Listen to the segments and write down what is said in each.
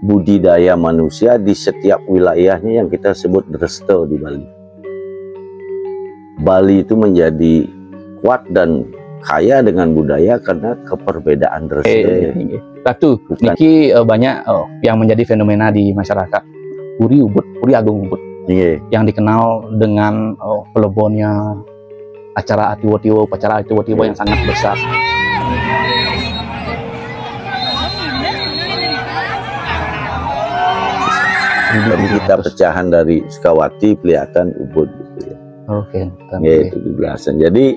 budidaya manusia di setiap wilayahnya yang kita sebut resto di Bali. Bali itu menjadi kuat dan kaya dengan budaya karena keperbedaan restonya. Ratu, niki banyak yang menjadi fenomena di masyarakat. Puri Ubud, Puri Agung Ubud, yang dikenal dengan pelebonnya acara atiwo-tiwo, upacara atiwo-tiwo yang sangat besar. Jadi kita pecahan dari Sukawati, kelihatan Ubud gitu ya. Oke, 17-an. Jadi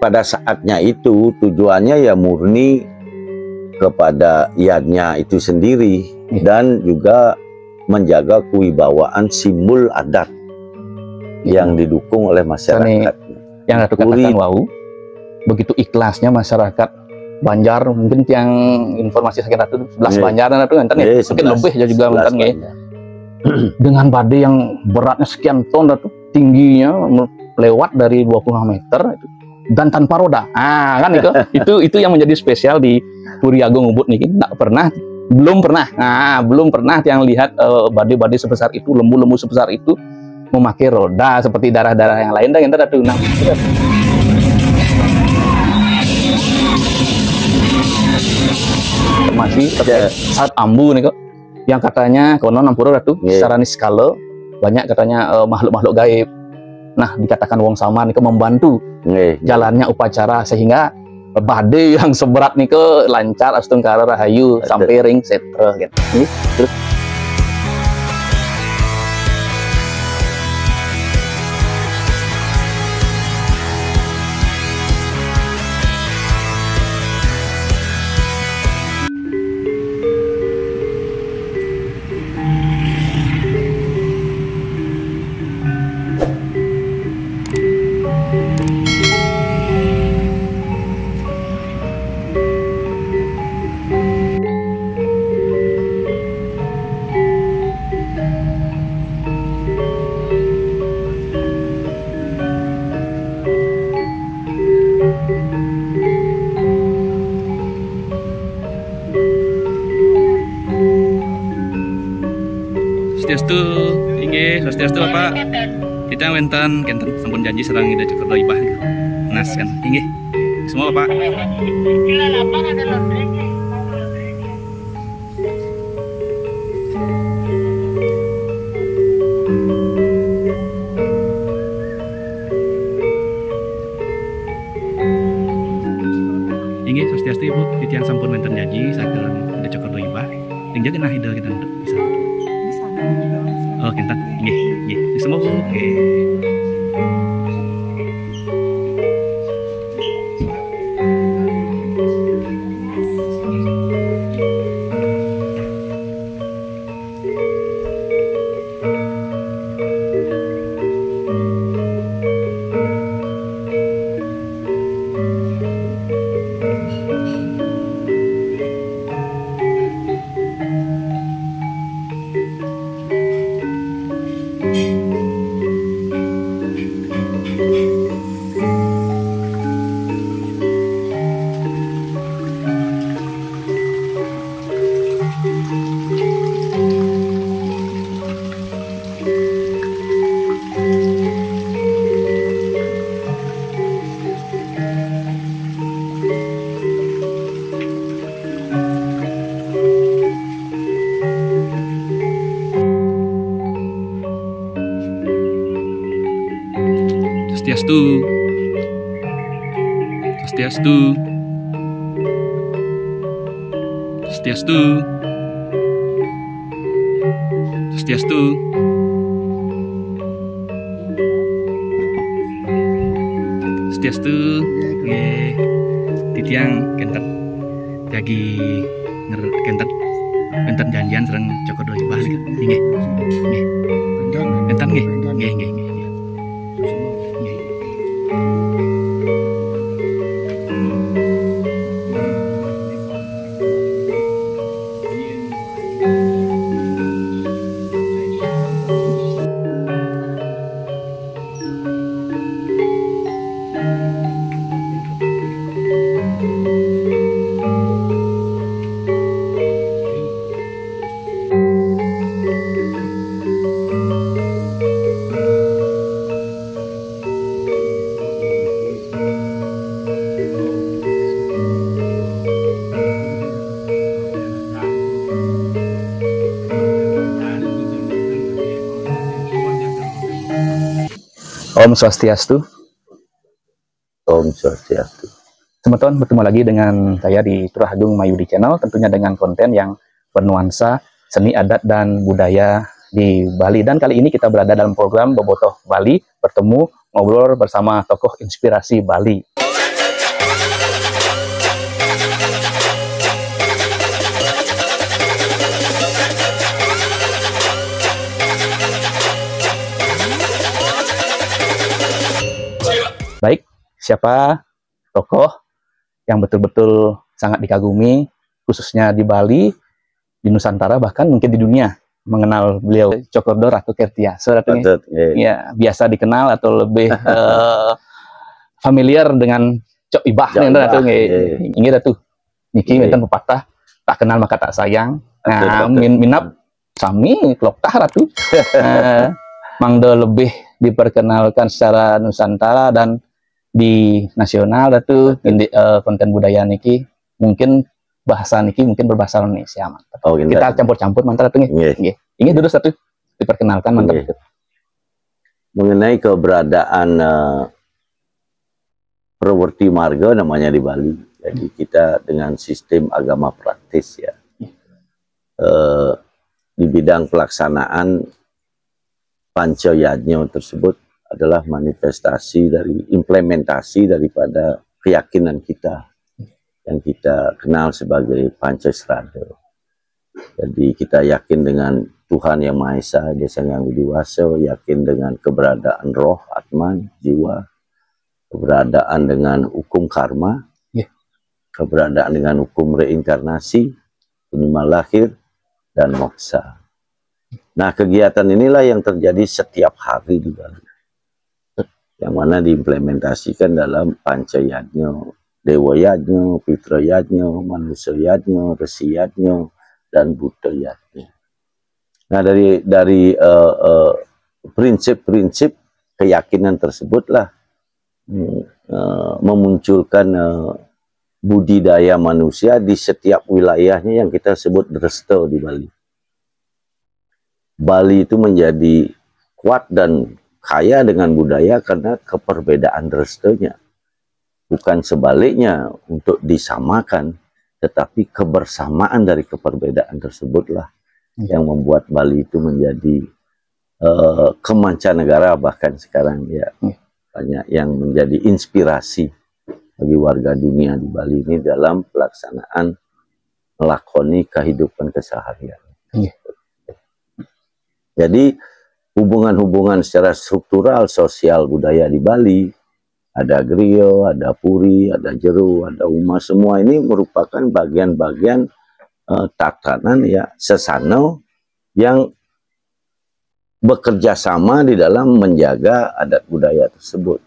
pada saatnya itu tujuannya ya murni kepada iadnya itu sendiri dan juga menjaga kewibawaan simbol adat yang didukung oleh masyarakat. Yang Ratu katakan, wow, begitu ikhlasnya masyarakat Banjar, mungkin yang informasi sakit Ratu 11 Banjar dan Ratu nganten ya, mungkin lebih ya juga nganten ya. Dengan badai yang beratnya sekian ton, Ratu, tingginya lewat dari 20 meter dan tanpa roda. Kan itu yang menjadi spesial di Puri Agung Ubud nih. Belum pernah yang lihat badai-badai sebesar itu, lembu-lembu sebesar itu memakai roda seperti daerah-daerah yang lain. Dan Ratu, masih saat ambu nih kok, yang katanya konon Ampuro Ratu secara niskala banyak katanya makhluk-makhluk gaib. Nah, dikatakan wong sama nih membantu jalannya upacara sehingga badai yang seberat nih ke lancar astungkara rahayu sampai ring setra gitu. Terus Swastiastu, inggih Swastiastu Bapak. Kita wenten kenten sampun janji sareng ida cukup doibah. Nas kan, inggih. Semua Bapak. Inggih Swastiastu Ibu, titian sampun wenten janji sareng ida cukup doibah. Tinggal kena hidal kita bisa. Oh, kintan. Nggih. Semua Bu. Swastiastu. Nggih. Titiang kenten jagi kenten janjian sareng Joko Doibah nggih. Kenten nggih. Om Swastiastu. Om Swastiastu. Teman-teman, bertemu lagi dengan saya di Turah Agung Mayudi Channel, tentunya dengan konten yang bernuansa seni adat dan budaya di Bali. Dan kali ini kita berada dalam program Bobotoh Bali, bertemu ngobrol bersama tokoh inspirasi Bali. Baik, siapa tokoh yang betul-betul sangat dikagumi, khususnya di Bali, di Nusantara, bahkan mungkin di dunia, mengenal beliau Cokordo Ratu Kertiasa. Ya, biasa dikenal atau lebih familiar dengan Cok Ibah nih Ratu. Ini Ratu. Niki minta pepatah, tak kenal maka tak sayang. Nah, minap sami kloktah Ratu. Mangdo lebih diperkenalkan secara Nusantara dan di nasional Ratu, konten budaya niki mungkin bahasa niki mungkin berbahasa Indonesia, mantap. Oh, kita campur-campur mantap Ratu nggih. Ini dulu satu diperkenalkan mantap. Mengenai keberadaan Perwerti Marga namanya di Bali. Jadi kita dengan sistem agama praktis ya. Di bidang pelaksanaan Pancayadnya tersebut adalah manifestasi dari implementasi daripada keyakinan kita yang kita kenal sebagai Pancasrada. Jadi kita yakin dengan Tuhan Yang Maha Esa, Desa Yang Widiwasa, yakin dengan keberadaan roh, atman, jiwa, keberadaan dengan hukum karma, keberadaan dengan hukum reinkarnasi, penyembah lahir, dan moksa. Nah, kegiatan inilah yang terjadi setiap hari di Bali, yang mana diimplementasikan dalam Pancayadnya, Dewa Yadnya, Pitra Yadnya, Manusia Yadnya, Resi Yadnya, dan Buddha Yadnya. Nah, dari prinsip-prinsip keyakinan tersebutlah memunculkan budidaya manusia di setiap wilayahnya yang kita sebut Dresta di Bali. Bali itu menjadi kuat dan kaya dengan budaya karena keperbedaan Drestanya. Bukan sebaliknya untuk disamakan, tetapi kebersamaan dari keperbedaan tersebutlah yang membuat Bali itu menjadi kemancanegara, bahkan sekarang ya banyak yang menjadi inspirasi bagi warga dunia di Bali ini dalam pelaksanaan melakoni kehidupan keseharian. Jadi hubungan-hubungan secara struktural sosial budaya di Bali, ada griya, ada puri, ada jero, ada uma, semua ini merupakan bagian-bagian tatanan ya sesano yang bekerja sama di dalam menjaga adat budaya tersebut.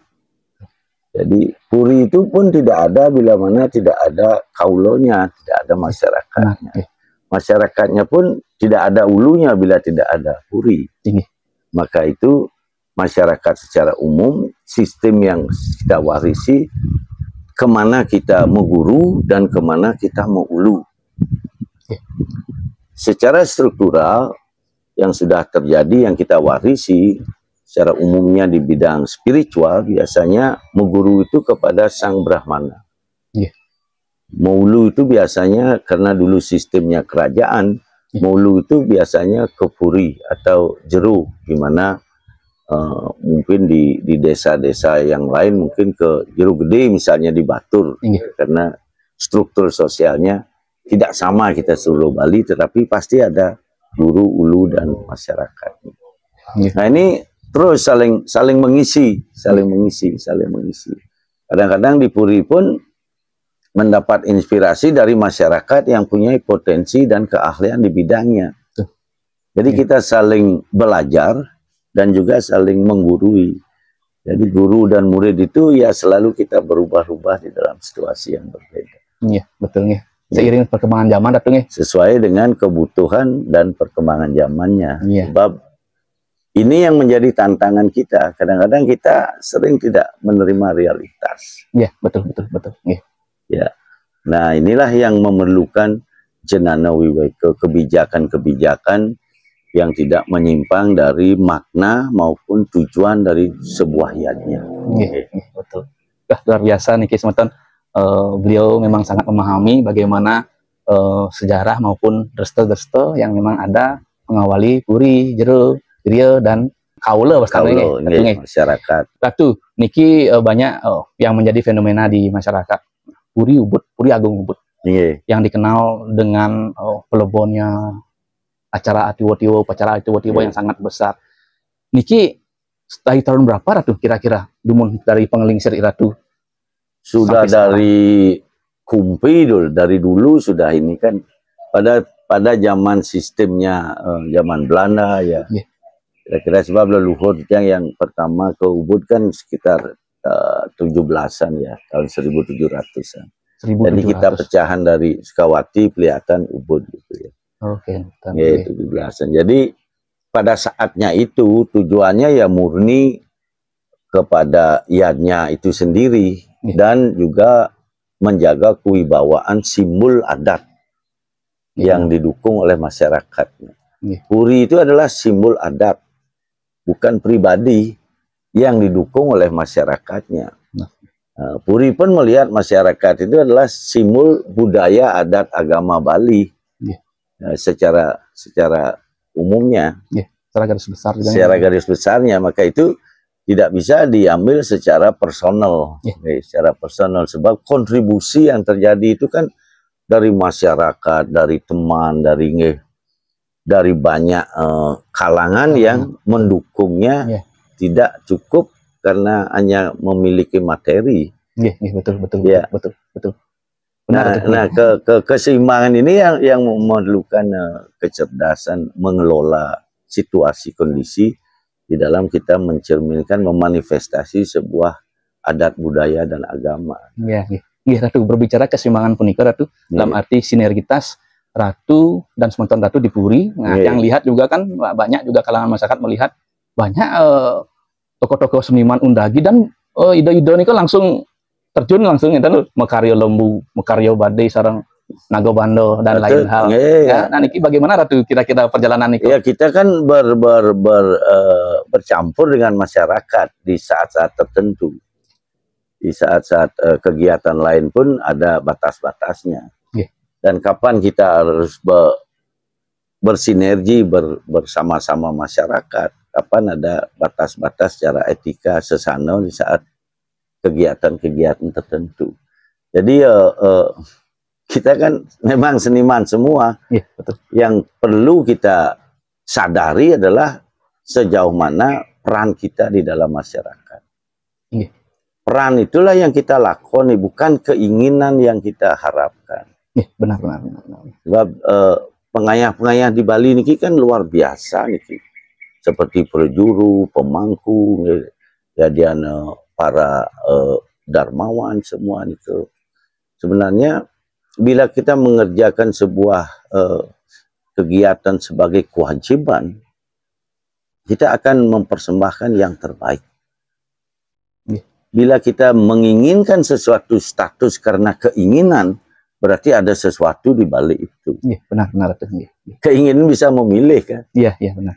Jadi puri itu pun tidak ada bila mana tidak ada kaulonya, tidak ada masyarakatnya. Masyarakatnya pun tidak ada ulunya bila tidak ada puri. Maka itu masyarakat secara umum, sistem yang kita warisi, kemana kita mau guru dan kemana kita mau ulu. Secara struktural yang sudah terjadi yang kita warisi secara umumnya di bidang spiritual, biasanya meguru itu kepada Sang Brahmana. Maulu itu biasanya karena dulu sistemnya kerajaan, maulu itu biasanya ke puri atau jeru, gimana mungkin di desa-desa yang lain mungkin ke jeru gede misalnya di Batur, karena struktur sosialnya tidak sama kita seluruh Bali, tetapi pasti ada guru, ulu, dan masyarakat. Nah ini terus saling mengisi. Kadang-kadang di puri pun mendapat inspirasi dari masyarakat yang punya potensi dan keahlian di bidangnya. Jadi kita saling belajar dan juga saling menggurui. Jadi guru dan murid itu ya selalu kita berubah-ubah di dalam situasi yang berbeda. Iya, betul nih. Seiring perkembangan zaman datang sesuai dengan kebutuhan dan perkembangan zamannya. Sebab ini yang menjadi tantangan kita. Kadang-kadang kita sering tidak menerima realitas. Iya, betul. Ya, nah inilah yang memerlukan jenana wiweka, kebijakan-kebijakan yang tidak menyimpang dari makna maupun tujuan dari sebuah yadnya. Betul. Luar biasa nih Semeton. Beliau memang sangat memahami bagaimana sejarah maupun derste-derste yang memang ada mengawali puri, jero, griya dan kaula masyarakat. Ratu niki banyak yang menjadi fenomena di masyarakat. Puri Ubud, Puri Agung Ubud. Yang dikenal dengan pelebonnya acara atiwo-tiwo, upacara atiwo-tiwo yang sangat besar. Niki dari tahun berapa Ratu kira-kira dumun dari Pengelingsir Ratu? Sudah dari Kumpi dulu, dari dulu sudah ini kan pada zaman sistemnya zaman Belanda ya. Kira-kira sebab leluhur yang pertama ke Ubud kan sekitar 17-an ya, tahun 1700-an. Jadi kita pecahan dari Sukawati, Pelihatan, Ubud gitu ya. Oke. 17-an. Jadi pada saatnya itu tujuannya ya murni kepada yadnya itu sendiri dan juga menjaga kewibawaan simbol adat yang didukung oleh masyarakatnya. Puri itu adalah simbol adat, bukan pribadi yang didukung oleh masyarakatnya. Puri pun melihat masyarakat itu adalah simbol budaya adat agama Bali. Secara umumnya, secara garis besarnya, maka itu tidak bisa diambil secara personal, secara personal, sebab kontribusi yang terjadi itu kan dari masyarakat, dari teman, dari banyak kalangan yang mendukungnya tidak cukup karena hanya memiliki materi. Betul. Nah, keseimbangan ini yang memerlukan kecerdasan mengelola situasi kondisi di dalam kita mencerminkan, memanifestasi sebuah adat budaya dan agama. Ratu, berbicara keseimbangan punika Ratu, dalam arti sinergitas Ratu dan Semeton Ratu di Puri. Nah, yang lihat juga kan banyak juga kalangan masyarakat melihat banyak tokoh-tokoh seniman undagi dan ide-ide ini kan langsung terjun langsung itu mekaryo lembu, mekaryo badai, sarang nago bando dan lain hal. Nah, niki bagaimana Ratu kira-kira perjalanan itu? Ya, kita kan bercampur dengan masyarakat di saat-saat tertentu. Di saat-saat kegiatan lain pun ada batas-batasnya. Dan kapan kita harus bersinergi bersama-sama masyarakat, kapan ada batas-batas secara etika sesana di saat kegiatan-kegiatan tertentu. Jadi kita kan memang seniman semua. Betul. Yang perlu kita sadari adalah sejauh mana peran kita di dalam masyarakat. Peran itulah yang kita lakoni, bukan keinginan yang kita harapkan. Benar. Sebab pengayah-pengayah di Bali niki kan luar biasa niki. Seperti perjuru, pemangku, jadian para darmawan semua itu. Sebenarnya bila kita mengerjakan sebuah kegiatan sebagai kewajiban, kita akan mempersembahkan yang terbaik. Bila kita menginginkan sesuatu status karena keinginan, berarti ada sesuatu di balik itu. Benar. Keinginan bisa memilih kan? Benar.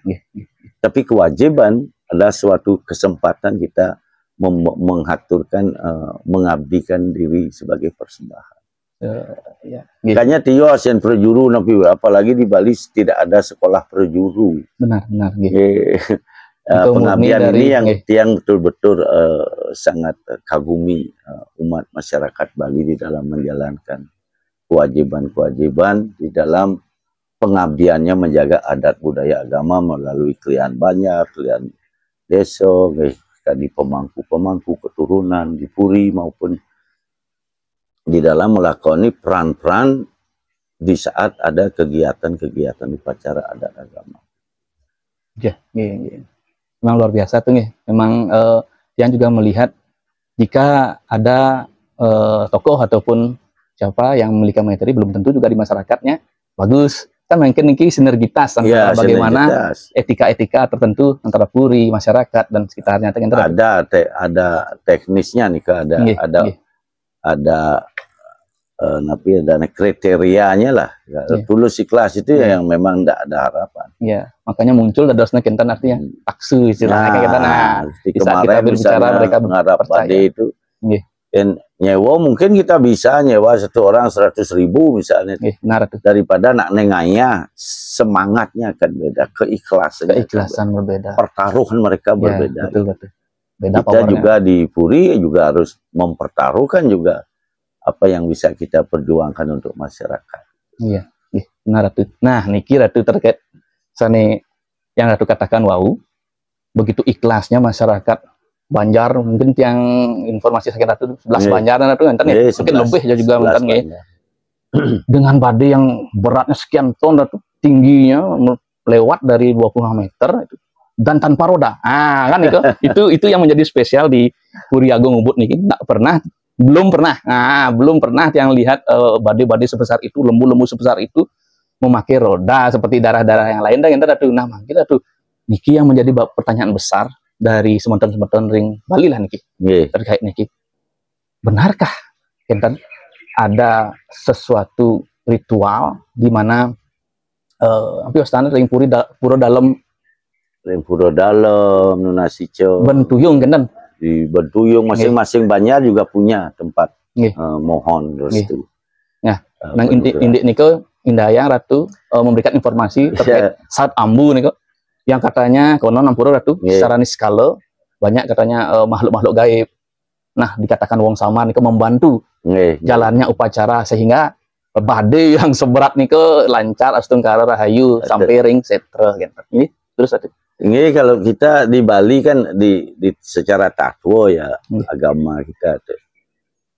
Tapi kewajiban adalah suatu kesempatan kita mengaturkan, mengabdikan diri sebagai persembahan. Makanya Tio ASEAN perjuru, apalagi di Bali tidak ada sekolah perjuru. Benar. Pengabdian ini yang betul-betul sangat kagumi umat masyarakat Bali di dalam menjalankan kewajiban-kewajiban di dalam pengabdiannya menjaga adat budaya agama melalui kelian banjar, kelian desa, di pemangku-pemangku keturunan di Puri maupun di dalam melakoni peran-peran di saat ada kegiatan-kegiatan upacara adat agama. Memang luar biasa tuh memang yang juga melihat jika ada tokoh ataupun siapa yang memiliki materi belum tentu juga di masyarakatnya bagus. Kan mungkin ini sinergitas antara bagaimana etika-etika tertentu antara Puri, masyarakat dan sekitarnya. Ada teknisnya nih, ada tapi ada kriterianya lah. Tulus ikhlas itu yang memang tidak ada harapan. Iya, makanya muncul dadosna kinten artinya taksu istilahnya kita. Kemarin kita bicara mereka mengharap pada itu. Nyewa mungkin kita bisa nyewa satu orang 100.000 misalnya, daripada nak nengaya, semangatnya akan beda, keikhlasan berbeda, pertaruhan mereka berbeda. Betul. Beda kita powernya. Juga di Puri juga harus mempertaruhkan juga apa yang bisa kita perjuangkan untuk masyarakat. Iya, benar Ratu. Nah, niki Ratu terkait sani yang Ratu katakan wau, begitu ikhlasnya masyarakat Banjar, mungkin yang informasi sakit Ratu 11 Banjar Ratu enten ya, mungkin lebih ya juga enten ya. Dengan badai yang beratnya sekian ton Ratu, tingginya lewat dari 25 meter itu, dan tanpa roda. Kan itu yang menjadi spesial di Puri Agung Ubud nih. Belum pernah yang lihat badai-badai sebesar itu, lembu-lembu sebesar itu memakai roda seperti daerah-daerah yang lain. Nah, kita tuh niki yang menjadi pertanyaan besar dari semeton-semeton ring Bali lah niki. Terkait niki. Benarkah enten ada sesuatu ritual di mana standar ring puro dalam Nunasico Bentuyung kenten di Bentuyung masing-masing Banjar juga punya tempat mohon restu. Nah, nang indik niko Indahayang Ratu memberikan informasi terkait saat ambu niko yang katanya konon Ampuro Ratu secara niskala banyak katanya makhluk-makhluk gaib. Nah, dikatakan wong sama niko membantu jalannya upacara sehingga badai yang seberat niko lancar astungkara rahayu sampai ring setra gitu. Ini terus Ratu. Ini kalau kita di Bali kan di secara takwa ya agama kita tuh.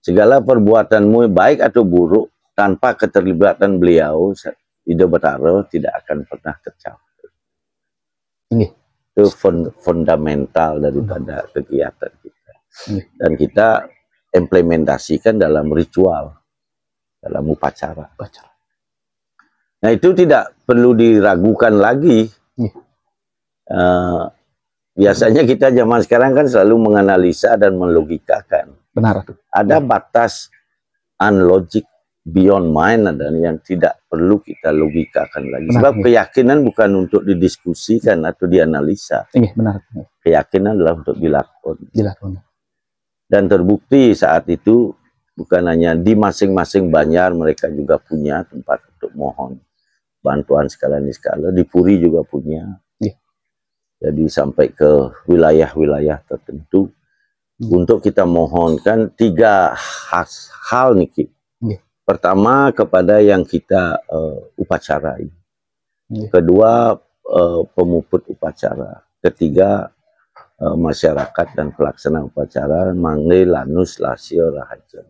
Segala perbuatanmu baik atau buruk tanpa keterlibatan beliau Ida Batara tidak akan pernah tercapai. Itu fundamental daripada kegiatan kita. Dan kita implementasikan dalam ritual, dalam upacara. Nah, itu tidak perlu diragukan lagi. Biasanya kita zaman sekarang kan selalu menganalisa dan melogikakan. Benar. Ada batas unlogic, beyond mind, ada yang tidak perlu kita logikakan lagi. Benar, sebab keyakinan bukan untuk didiskusikan atau dianalisa. Benar. Keyakinan adalah untuk dilakukan. Dan terbukti saat itu bukan hanya di masing-masing Banjar, mereka juga punya tempat untuk mohon bantuan skala-skala. Di Puri juga punya. Jadi sampai ke wilayah-wilayah tertentu untuk kita mohonkan 3 hal niki. Pertama kepada yang kita upacarai. Kedua pemuput upacara. Ketiga masyarakat dan pelaksana upacara manggil lanus lasio rahajan.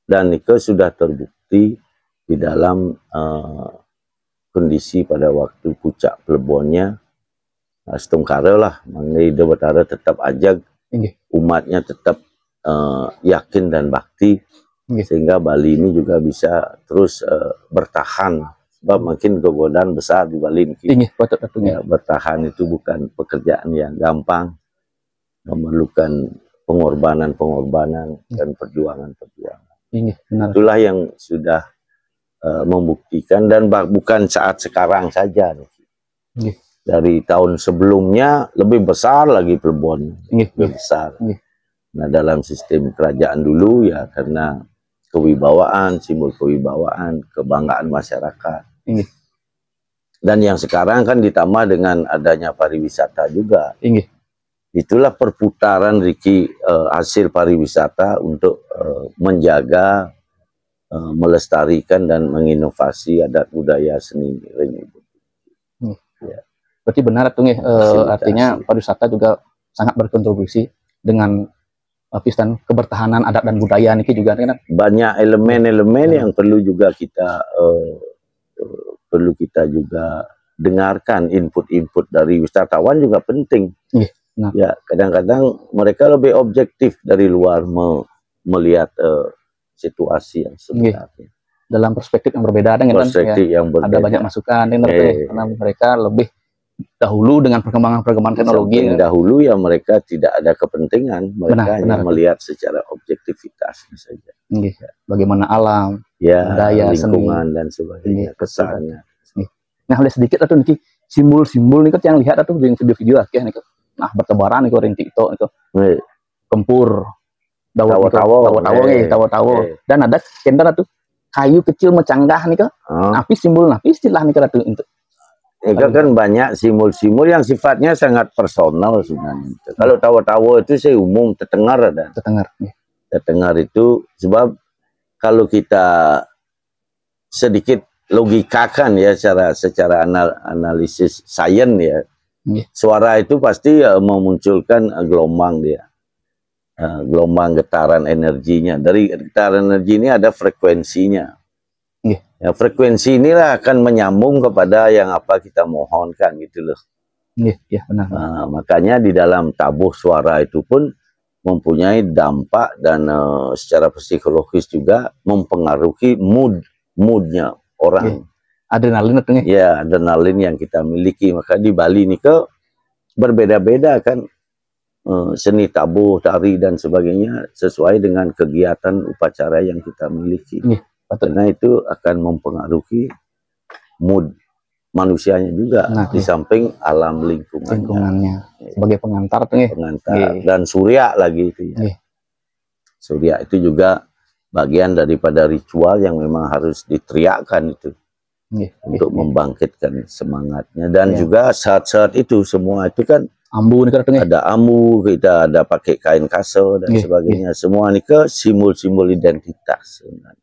Dan itu sudah terbukti di dalam kondisi pada waktu puncak plebonnya. Setungkara lah, manggil Ida Batara tetap ajak umatnya tetap yakin dan bakti sehingga Bali ini juga bisa terus bertahan. Sebab makin kegodaan besar di Bali ini. Bertahan itu bukan pekerjaan yang gampang, memerlukan pengorbanan dan perjuangan-perjuangan. Itulah yang sudah membuktikan dan bukan saat sekarang saja. Dari tahun sebelumnya lebih besar lagi Plebon, lebih besar. Nah, dalam sistem kerajaan dulu ya karena kewibawaan, simbol kewibawaan, kebanggaan masyarakat. Dan yang sekarang kan ditambah dengan adanya pariwisata juga. Itulah perputaran Riki hasil pariwisata untuk menjaga, melestarikan dan menginovasi adat budaya seni ring Ubud. Berarti benar tuh artinya pariwisata juga sangat berkontribusi dengan pistan kebertahanan adat dan budaya ini juga kan banyak elemen-elemen yang perlu juga kita juga dengarkan. Input-input dari wisatawan juga penting. Ya kadang-kadang mereka lebih objektif dari luar melihat situasi yang sebenarnya dalam perspektif yang berbeda dengan yang berbeda. Ada banyak masukan karena mereka lebih dahulu dengan perkembangan teknologi. Dahulu ya mereka tidak ada kepentingan, mereka hanya melihat secara objektivitas saja. Bagaimana alam, budaya, lingkungan dan sebagainya, kesannya. Nah, oleh sedikit atau niki simbol-simbol nih yang lihat atau di video-video akeh nih. Nah, bertebaran nih rintik itu kempur, tawo-tawo. Dan ada kender tuh kayu kecil mecanggah nih Napi simbol napi istilah nih tuh untuk. Itu kan banyak simbol-simbol yang sifatnya sangat personal sebenarnya. Kalau tawo-tawo itu saya umum tetengar ada. Tetengar itu sebab kalau kita sedikit logikakan ya secara analisis sains ya, suara itu pasti memunculkan gelombang dia, gelombang getaran energinya. Dari getaran energi ini ada frekuensinya. Ya, frekuensi inilah akan menyambung kepada yang apa kita mohonkan gitu loh. Benar. Nah, makanya di dalam tabuh suara itu pun mempunyai dampak dan secara psikologis juga mempengaruhi moodnya orang. Adrenalin atau ya adrenalin yang kita miliki. Maka di Bali ini berbeda-beda kan seni tabuh, tari dan sebagainya sesuai dengan kegiatan upacara yang kita miliki. Karena itu akan mempengaruhi mood manusianya juga, di samping alam lingkungannya. Sebagai pengantar dan surya lagi itu ya. Surya itu juga bagian daripada ritual yang memang harus diteriakkan itu untuk membangkitkan semangatnya. Dan juga saat-saat itu semua itu kan ambu ada ambu, kita ada pakai kain kaso dan sebagainya. Semua ini simbol-simbol identitas sebenarnya.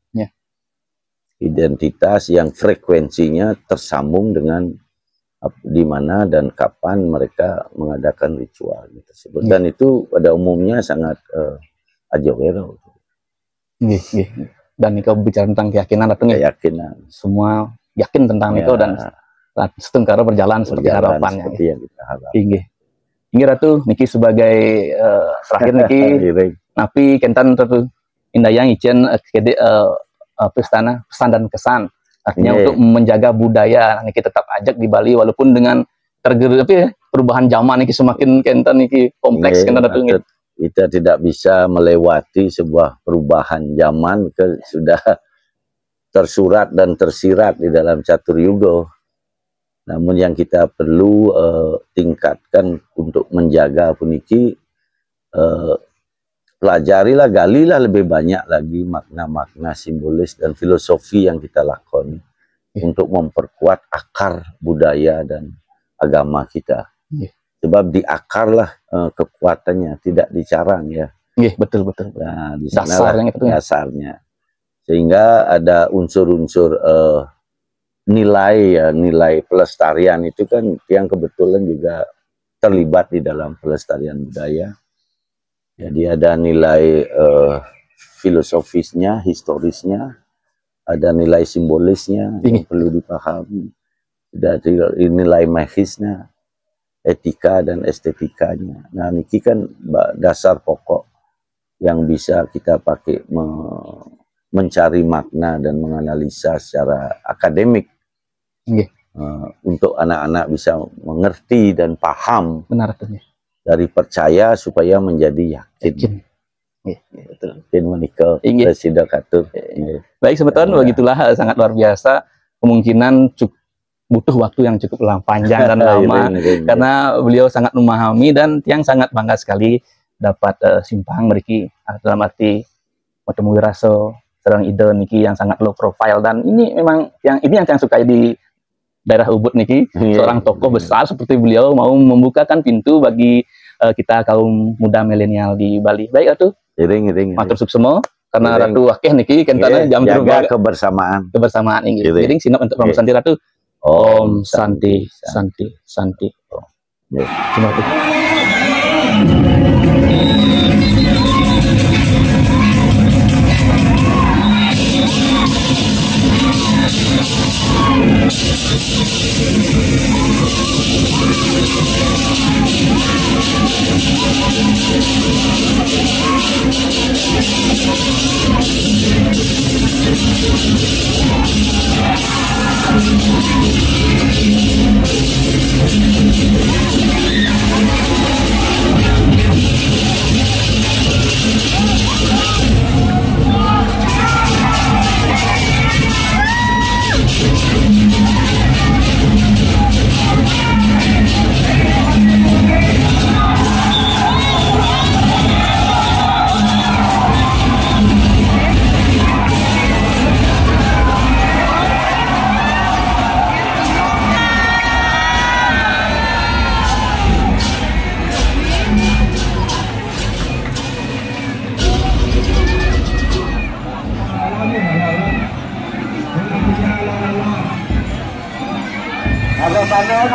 Identitas yang frekuensinya tersambung dengan di mana dan kapan mereka mengadakan ritual tersebut. Dan itu pada umumnya sangat ajawero. Dan Niko bicara tentang keyakinan atau keyakinan. Semua yakin tentang Niko dan setengkara berjalan seperti harapannya. Seperti yang kita harapkan. Ini Ratu Niki sebagai terakhir Niki napi kentan Ratu Indayang Ijen pesan dan kesan. Artinya untuk menjaga budaya Niki tetap ajak di Bali walaupun dengan perubahan zaman Niki semakin kentan Niki kompleks kentan Ratu. Kita tidak bisa melewati sebuah perubahan zaman sudah tersurat dan tersirat di dalam Catur Yugo. Namun yang kita perlu tingkatkan untuk menjaga puniki, pelajarilah, galilah lebih banyak lagi makna-makna simbolis dan filosofi yang kita lakukan untuk memperkuat akar budaya dan agama kita. Sebab di akar lah kekuatannya, tidak di carang ya. Betul. Nah, di sana dasarnya. Sehingga ada unsur-unsur nilai pelestarian itu kan yang kebetulan juga terlibat di dalam pelestarian budaya. Jadi ada nilai filosofisnya, historisnya, ada nilai simbolisnya yang perlu dipahami, ada nilai magisnya, etika dan estetikanya. Nah, niki kan dasar pokok yang bisa kita pakai mencari makna dan menganalisa secara akademik. Untuk anak-anak bisa mengerti dan paham. Benar. Dari percaya supaya menjadi yakin. Yakin menikah Presiden Catur. Baik sebetulnya begitulah sangat luar biasa. Kemungkinan butuh waktu yang cukup panjang dan lama karena beliau sangat memahami dan yang sangat bangga sekali dapat simpang meriki dalam arti bertemu wiraso serang ide niki yang sangat low profile dan ini memang yang saya sukai di daerah Ubud niki seorang tokoh besar seperti beliau mau membukakan pintu bagi kita kaum muda milenial di Bali. Baik Ratu. Matur suksema karena Ratu akeh niki kentana jam jaga kebersamaan ini. Jadi sinap untuk Om Santi Ratu. Om Santi. Terima kasih. Halo.